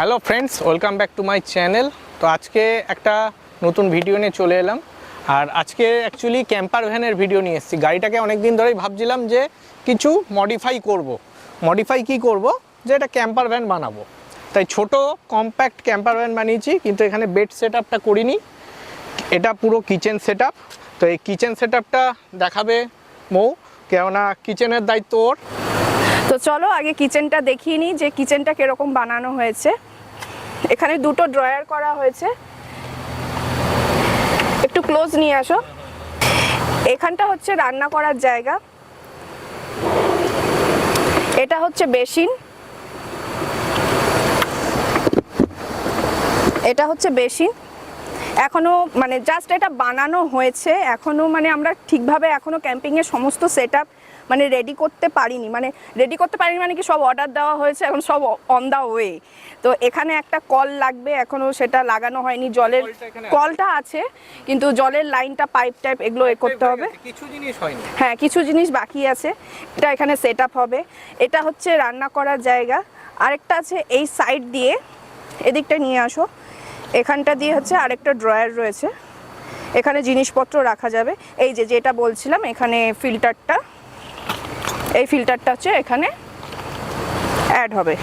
Hello friends, welcome back to my channel. তো আজকে একটা নতুন ভিডিও নিয়ে চলে এলাম। আর আজকে অ্যাকচুয়ালি ক্যাম্পার ভ্যানের ভিডিও নিয়ে এসেছি। গাড়িটাকে অনেক দিন ধরেই ভাবছিলাম যে কিছু মডিফাই করব। মডিফাই কি করব, যে এটা ক্যাম্পার ভ্যান বানাবো। তাই ছোট কম্প্যাক্ট ক্যাম্পার ভ্যান বানিয়েছি, কিন্তু এখানে বেড সেট আপটা করিনি। এটা পুরো কিচেন সেট আপ। তো এই কিচেন সেট আপটা দেখাবে মৌ, কেননা কিচেনের দায়িত্ব ওর। তো চলো আগে কিচেনটা দেখিয়ে নিই যে কিচেনটা কিরকম বানানো হয়েছে। এখানে দুটো ড্রয়ার করা হয়েছে, একটু ক্লোজ নিয়ে আসো। এখানটা হচ্ছে রান্না করার জায়গা, এটা হচ্ছে বেসিন, এটা হচ্ছে বেসিন। এখনো মানে জাস্ট এটা বানানো হয়েছে, এখনো মানে আমরা ঠিকভাবে এখনো ক্যাম্পিংয়ের সমস্ত সেট আপ মানে রেডি করতে পারিনি। মানে কি সব অর্ডার দেওয়া হয়েছে, এখন সব অন দা ওয়ে। তো এখানে একটা কল লাগবে, এখনো সেটা লাগানো হয়নি। জলের কলটা আছে, কিন্তু জলের লাইনটা পাইপ টাইপ এগুলো করতে হবে। কিছু জিনিস হয়নি, হ্যাঁ কিছু জিনিস বাকি আছে। এটা এখানে সেট আপ হবে। এটা হচ্ছে রান্না করার জায়গা। আরেকটা আছে এই সাইড দিয়ে, এদিকটা নিয়ে আসো। এখানটা দিয়ে হচ্ছে আরেকটা ড্রয়ার রয়েছে, এখানে জিনিসপত্র রাখা যাবে। এই যে যেটা বলছিলাম, এখানে ফিল্টারটা, এই ফিল্টারটা হচ্ছে এখানে অ্যাড হবে।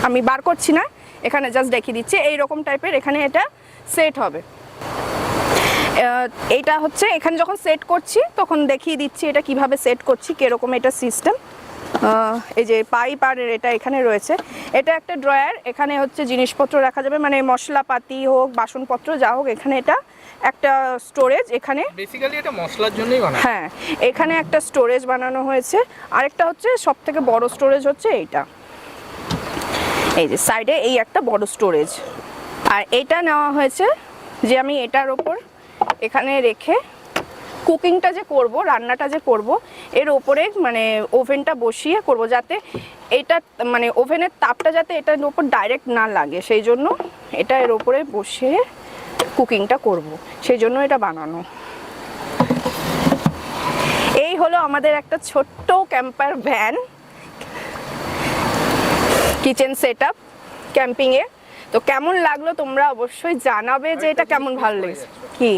আমি বার করছি না, এখানে জাস্ট দেখিয়ে দিচ্ছি এইরকম টাইপের এখানে এটা সেট হবে। এইটা হচ্ছে এখানে যখন সেট করছি তখন দেখিয়ে দিচ্ছি এটা কিভাবে সেট করছি, কীরকম এটা সিস্টেম। এই যে পাইপ আর এটা এখানে রয়েছে। এটা একটা ড্রয়ার, এখানে হচ্ছে জিনিসপত্র রাখা যাবে, মানে মশলাপাতি হোক, বাসনপত্র যা হোক। এখানে এটা একটা স্টোরেজ, এখানে বেসিক্যালি এটা মশলার জন্যই বানানো। হ্যাঁ, এখানে একটা স্টোরেজ বানানো হয়েছে। আরেকটা হচ্ছে সবথেকে বড় স্টোরেজ হচ্ছে এইটা, এই যে সাইডে এই একটা বড় স্টোরেজ। আর এটা নেওয়া হয়েছে যে আমি এটার ওপর এখানে রেখে কুকিংটা যে করব, রান্নাটা যে করব, এর ওপরে মানে ওভেনটা বসিয়ে করব, যাতে এটা মানে ওভেনের তাপটা যাতে এটার ওপর ডাইরেক্ট না লাগে, সেই জন্য এটা এর ওপরে বসিয়ে কুকিংটা করব, সেই জন্য এটা বানানো। এই হলো আমাদের একটা ছোট্ট ক্যাম্পার ভ্যান কিচেন সেট আপ ক্যাম্পিংয়ে। তো কেমন লাগলো তোমরা অবশ্যই জানাবে যে এটা কেমন ভালো লেগেছে। কি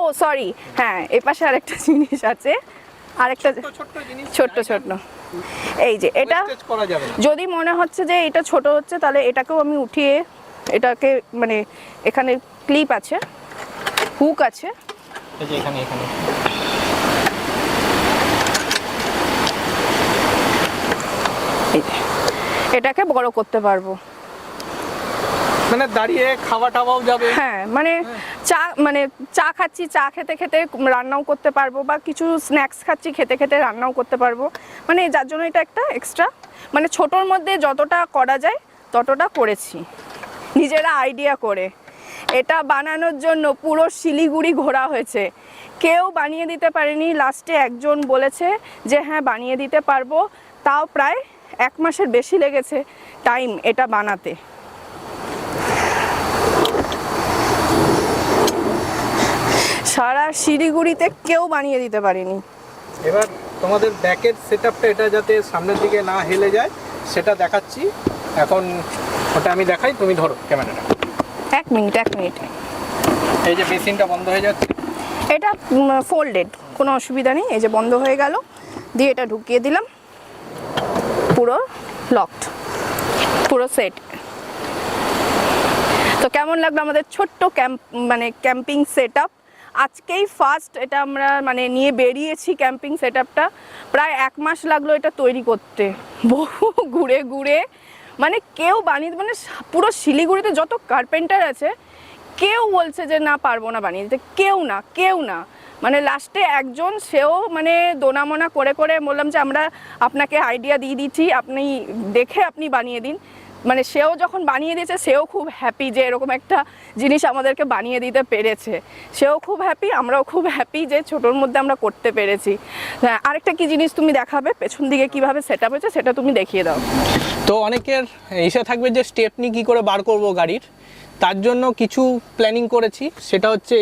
ও সরি, হ্যাঁ এ পাশে আরেকটা জিনিস আছে, আরেকটা ছোট্ট ছোট্ট। এই যে এটা যদি মনে হচ্ছে যে এটা ছোট হচ্ছে, তাহলে এটাকেও আমি উঠিয়ে এটাকে মানে এখানে ক্লিপ আছে, হুক আছে, এটাকে বড় করতে পারবো, মানে দাঁড়িয়ে খাওয়া টাওয়াও যাবে। হ্যাঁ মানে চা খাচ্ছি, চা খেতে খেতে রান্নাও করতে পারবো, বা কিছু স্ন্যাক্স খাচ্ছি খেতে খেতে রান্নাও করতে পারবো। মানে যার জন্য এটা একটা এক্সট্রা, মানে ছোটোর মধ্যে যতটা করা যায় ততটা করেছি নিজেরা আইডিয়া করে। এটা বানানোর জন্য পুরো শিলিগুড়ি ঘোরা হয়েছে, কেউ বানিয়ে দিতে পারেনি। লাস্টে একজন বলেছে যে হ্যাঁ বানিয়ে দিতে পারবো, তাও প্রায় 1 মাসের বেশি লেগেছে টাইম এটা বানাতে। সারা শিলিগুড়িতে কেউ বানিয়ে দিতে পারেনি। এবার তোমাদের ব্যাকের সেটআপটা, এটা যাতে সামনের দিকে না হেলে যায় সেটা দেখাচ্ছি এখন। ওটা আমি দেখাই, তুমি ধরো ক্যামেরাটা। 1 মিনিট। এই যে বেসিনটা বন্ধ হয়ে যাচ্ছে, এটা ফোল্ডেড, কোনো অসুবিধা নেই। এই যে বন্ধ হয়ে গেল, দিয়ে এটা ঢুকিয়ে দিলাম, পুরো লকড, পুরো সেট। তো কেমন লাগলো আমাদের ছোট্ট ক্যাম্পিং সেট আপ? আজকেই ফার্স্ট এটা আমরা মানে নিয়ে বেরিয়েছি ক্যাম্পিং সেট আপটা। প্রায় 1 মাস লাগলো এটা তৈরি করতে, বহু ঘুরে ঘুরে। মানে কেউ বানিয়ে, মানে পুরো শিলিগুড়িতে যত কার্পেন্টার আছে কেউ বলছে যে না পারবো না বানিয়ে দিতে, কেউ না। মানে লাস্টে একজন, সেও মানে দোনামোনা করে বললাম যে আমরা আপনাকে আইডিয়া দিয়ে দিচ্ছি, আপনি দেখে আপনি বানিয়ে দিন। মানে সেও যখন বানিয়ে দিয়েছে, সেও খুব হ্যাপি যে এরকম একটা জিনিস আমাদেরকে বানিয়ে দিতে পেরেছে। সেও খুব হ্যাপি, আমরাও খুব হ্যাপি যে ছোটোর মধ্যে আমরা করতে পেরেছি। হ্যাঁ, আরেকটা কি জিনিস তুমি দেখাবে পেছন দিকে কিভাবে সেট আপ হয়েছে, সেটা তুমি দেখিয়ে দাও। তো অনেকের ইসে থাকবে যে স্টেপনি কি করে বার করব গাড়ির, তার জন্য কিছু প্ল্যানিং করেছি। সেটা হচ্ছে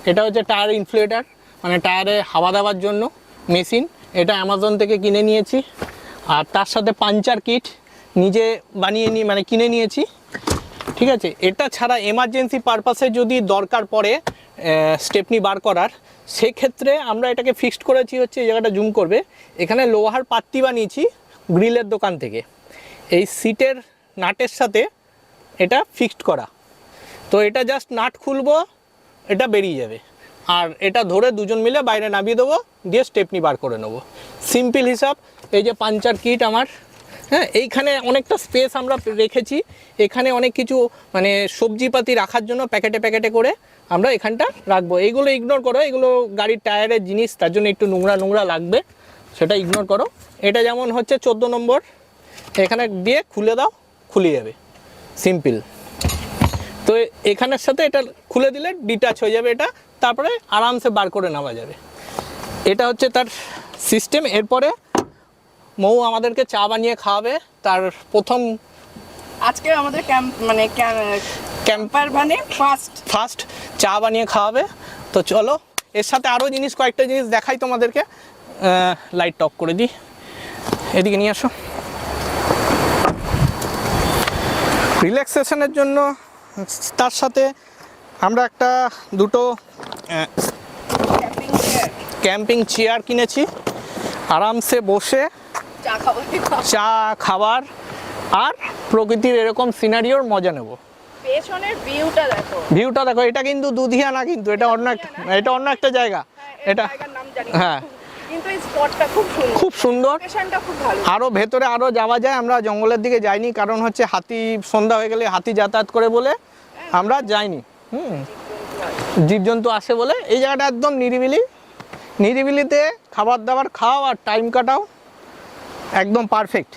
এটা হচ্ছে টায়ার ইনফ্লেটার, মানে টায়ারে হাওয়া দেওয়ার জন্য মেশিন। এটা অ্যামাজন থেকে কিনে নিয়েছি। আর তার সাথে পাঞ্চার কিট, নিজে বানিয়ে নিয়ে মানে কিনে নিয়েছি, ঠিক আছে। এটা ছাড়া এমার্জেন্সি পারপাসে যদি দরকার পড়ে স্টেপনি বার করার, সেক্ষেত্রে আমরা এটাকে ফিক্সড করেছি হচ্ছে, এই জায়গাটা জুম করবে, এখানে লোহার পাত্তি বানিয়েছি গ্রিলের দোকান থেকে, এই সিটের নাটের সাথে এটা ফিক্সড করা। তো এটা জাস্ট নাট খুলবো, এটা বেরিয়ে যাবে, আর এটা ধরে দুজন মিলে বাইরে নামিয়ে দেবো, দিয়ে স্টেপনি বার করে নেবো। সিম্পল হিসাব। এই যে পাঞ্চার কিট আমার, হ্যাঁ, এইখানে অনেকটা স্পেস আমরা রেখেছি, এখানে অনেক কিছু মানে সবজিপাতি রাখার জন্য প্যাকেটে প্যাকেটে করে আমরা এখানটা রাখবো। এইগুলো ইগনোর করো, এগুলো গাড়ির টায়ারের জিনিস, তার জন্য একটু নোংরা নোংরা লাগবে, সেটা ইগনোর করো। এটা যেমন হচ্ছে 14 নম্বর, এখানে দিয়ে খুলে দাও, খুলে যাবে, সিম্পল। তো এখানের সাথে এটা খুলে দিলে ডিটাচ হয়ে যাবে এটা, তারপরে আরামসে বার করে নেওয়া যাবে। এটা হচ্ছে তার সিস্টেম। এরপরে মৌ আমাদেরকে চা বানিয়ে খাওয়াবে। তার প্রথম আজকে আমাদের ক্যাম্পার মানে ফার্স্ট চা বানিয়ে খাওয়াবে। তো চলো, এর সাথে আরও জিনিস, কয়েকটা জিনিস দেখাই তোমাদেরকে। লাইট অফ করে দিই, এদিকে নিয়ে আসো। রিল্যাক্সেশনের জন্য তার সাথে আমরা দুটো ক্যাম্পিং চেয়ার কিনেছি, আরামসে বসে চা খাবার আর প্রকৃতির এরকম সিনারিওর মজা নেব। পেছনের ভিউটা দেখো, এটা কিন্তু দুধিয়া না, কিন্তু এটা অন্য একটা জায়গা। এটা হ্যাঁ, কিন্তু এই স্পটটা খুব সুন্দর, লোকেশনটা খুব ভালো। আরো ভেতরে আরো যাওয়া যায়, আমরা জঙ্গলের দিকে যাইনি, কারণ হচ্ছে হাতি, সন্ধ্যা হয়ে গেলে হাতি যাতায়াত করে বলে আমরা যাইনি। জীবজন্তু আসে বলে। এই জায়গাটা একদম নিরিবিলিতে খাবার দাবার খাও আর টাইম কাটাও, একদম পারফেক্ট।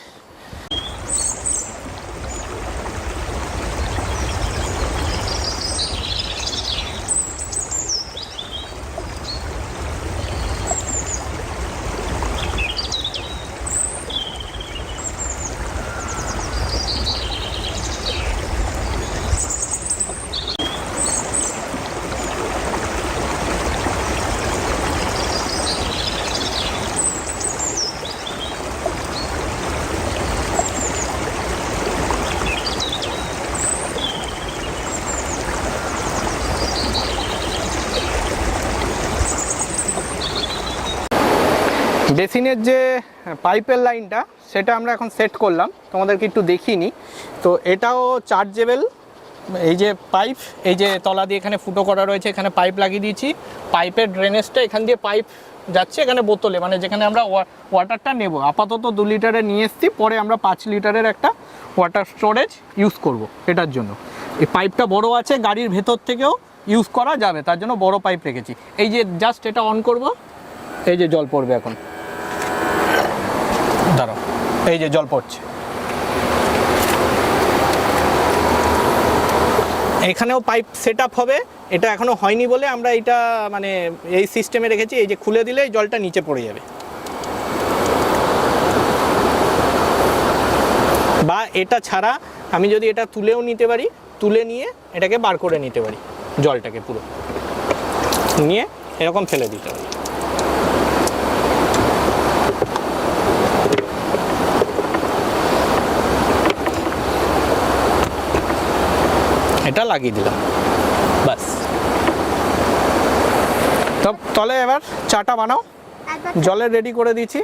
বেসিনের যে পাইপের লাইনটা, সেটা আমরা এখন সেট করলাম, তোমাদেরকে একটু দেখিয়ে নিই। তো এটাও চার্জেবল। এই যে পাইপ, এই যে তলা দিয়ে এখানে ফুটো করা রয়েছে, এখানে পাইপ লাগিয়ে দিয়েছি। পাইপের ড্রেনেজটা এখান দিয়ে পাইপ যাচ্ছে এখানে বোতলে, মানে যেখানে আমরা ওয়াটারটা নেব। আপাতত 2 লিটারের নিয়ে এসেছি, পরে আমরা 5 লিটারের একটা ওয়াটার স্টোরেজ ইউজ করব এটার জন্য। এই পাইপটা বড় আছে, গাড়ির ভেতর থেকেও ইউজ করা যাবে, তার জন্য বড় পাইপ রেখেছি। এই যে জাস্ট এটা অন করব, এই যে জল পড়বে এখন, দাঁড়াও, এই যে জল পড়ছে। এখানেও পাইপ সেট আপ হবে, এটা এখনো হয়নি বলে আমরা এটা মানে এই সিস্টেমে রেখেছি। এই যে খুলে দিলে জলটা নিচে পড়ে যাবে, বা এটা ছাড়া আমি যদি এটা তুলেও নিতে পারি, তুলে নিয়ে এটাকে বার করে নিতে পারি, জলটাকে পুরো নিয়ে এরকম ফেলে দিতে পারি। এটা লাগিয়ে দিলাম, বাস। তাহলে এবার চাটা বানাও, জলের রেডি করে দিয়েছি।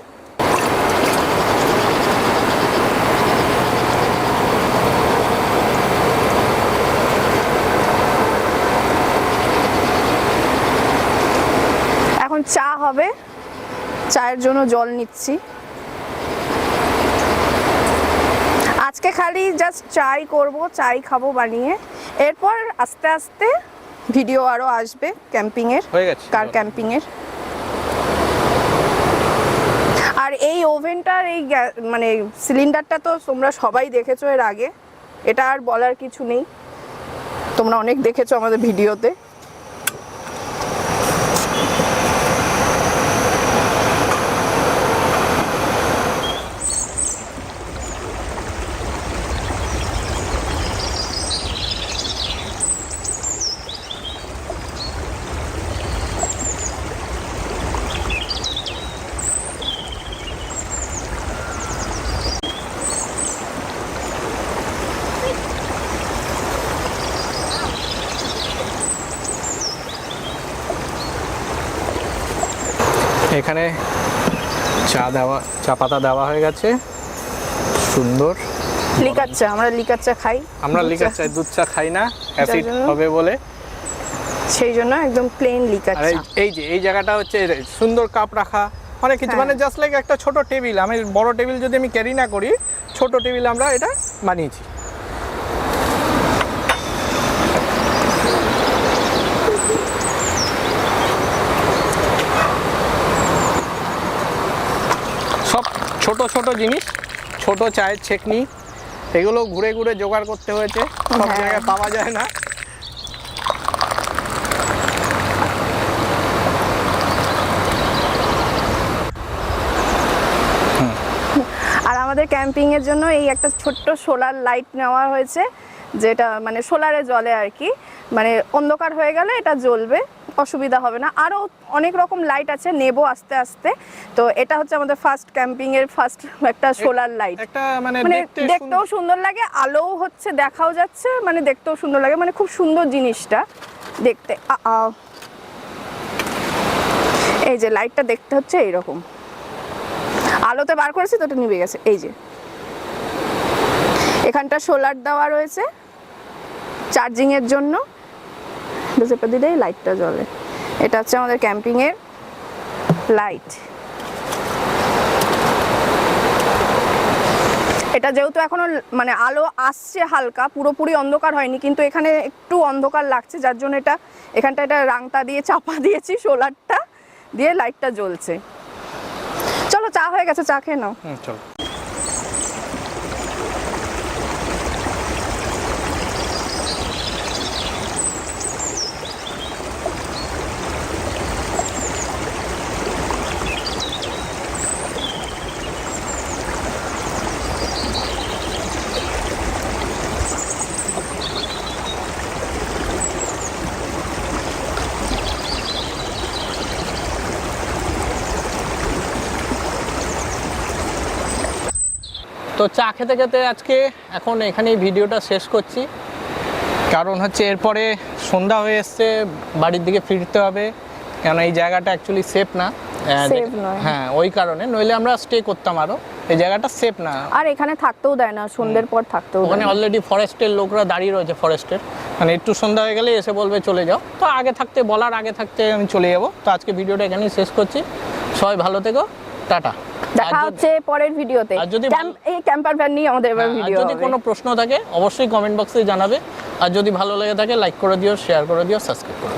এখন চা হবে, চায়ের জন্য জল নিচ্ছি। আজকে খালি জাস্ট চাই করব, চাই খাবো বানিয়ে। এরপর আস্তে আস্তে ভিডিও আরো আসবে ক্যাম্পিংয়ের, কার ক্যাম্পিংয়ের। আর এই ওভেনটার এই মানে সিলিন্ডারটা তো তোমরা সবাই দেখেছো এর আগে, এটা আর বলার কিছু নেই, তোমরা অনেক দেখেছো আমাদের ভিডিওতে। এখানে চা পাতা দেওয়া হয়ে গেছে, সুন্দর। লিকার চা, আমরা লিকার চা খাই। আমরা লিকার চা, দুধ চা খাই না, অ্যাসিড হবে বলে, সেই জন্য একদম প্লেন লিকার আর চা। এই যে এই জায়গাটা হচ্ছে সুন্দর কাপ রাখা, অনেক কিছু, মানে জাস্ট লাইক একটা ছোট টেবিল। আমি বড় টেবিল যদি আমি ক্যারি না করি, ছোট টেবিল আমরা এটা বানিয়েছি। সব ছোট ছোট জিনিস, ছোট চায়ের ছেকনি, এগুলো ঘুরে ঘুরে জোগাড় করতে হয়েছে, সব জায়গায় পাওয়া যায় না। আর আমাদের ক্যাম্পিং এর জন্য এই একটা ছোট্ট সোলার লাইট নেওয়া হয়েছে, যেটা মানে সোলারে জ্বলে আর কি, মানে অন্ধকার হয়ে গেলে এটা জ্বলবে, অসুবিধা হবে না। আরও অনেক রকম লাইট আছে, নেব আস্তে আস্তে। তো এটা হচ্ছে আমাদের ফার্স্ট ক্যাম্পিং এর ফার্স্ট একটা সোলার লাইট। একটা মানে দেখতেও সুন্দর লাগে, আলোও হচ্ছে, দেখাও যাচ্ছে, মানে দেখতেও সুন্দর লাগে, মানে খুব সুন্দর জিনিসটা দেখতে। এই যে লাইটটা দেখতে হচ্ছে এইরকম, আলোতে বার করেছি তো, ওটা নিভে গেছে। এই যে এখানটা সোলার দেওয়া রয়েছে চার্জিং এর জন্য, চেপে দিলেই লাইটটা জ্বলে। এটা হচ্ছে আমাদের ক্যাম্পিং এর লাইট। এটা যেহেতু এখনো মানে আলো আসছে হালকা, পুরোপুরি অন্ধকার হয়নি, কিন্তু এখানে একটু অন্ধকার লাগছে, যার জন্য এখানটা এটা রাংতা দিয়ে চাপা দিয়েছি, সোলারটা দিয়ে লাইটটা জ্বলছে। চলো, চা হয়ে গেছে, চা খেয়ে নাও। চলো। তো চা খেতে খেতে আজকে এখন এখানেই ভিডিওটা শেষ করছি, কারণ হচ্ছে এরপরে সন্ধ্যা হয়ে এসছে, বাড়ির দিকে ফিরতে হবে, কারণ এই জায়গাটা অ্যাকচুয়ালি সেফ না। হ্যাঁ, ওই কারণে, নইলে আমরা স্টে করতাম, আরও এই জায়গাটা সেফ না। আর এখানে থাকতেও দেয় না, সন্ধ্যের পর থাকতেও দেয় না। ওখানে অলরেডি ফরেস্টের লোকরা দাঁড়িয়ে রয়েছে, ফরেস্টের, মানে একটু সন্ধ্যা হয়ে গেলে এসে বলবে চলে যাও। তো আগে থাকতে বলার আগে থাকতে আমি চলে যাবো। তো আজকে ভিডিওটা এখানেই শেষ করছি, সবাই ভালো থেকো, টাটা। দেখা হচ্ছে পরের ভিডিওতে। আর যদি এই ক্যাম্পার ভ্যান নিয়ে আমাদের এবার ভিডিও হবে। যদি কোনো প্রশ্ন থাকে অবশ্যই কমেন্ট বক্সে জানাবে, আর যদি ভালো লেগে থাকে লাইক করে দিও, শেয়ার করে দিও, সাবস্ক্রাইব করে দিও।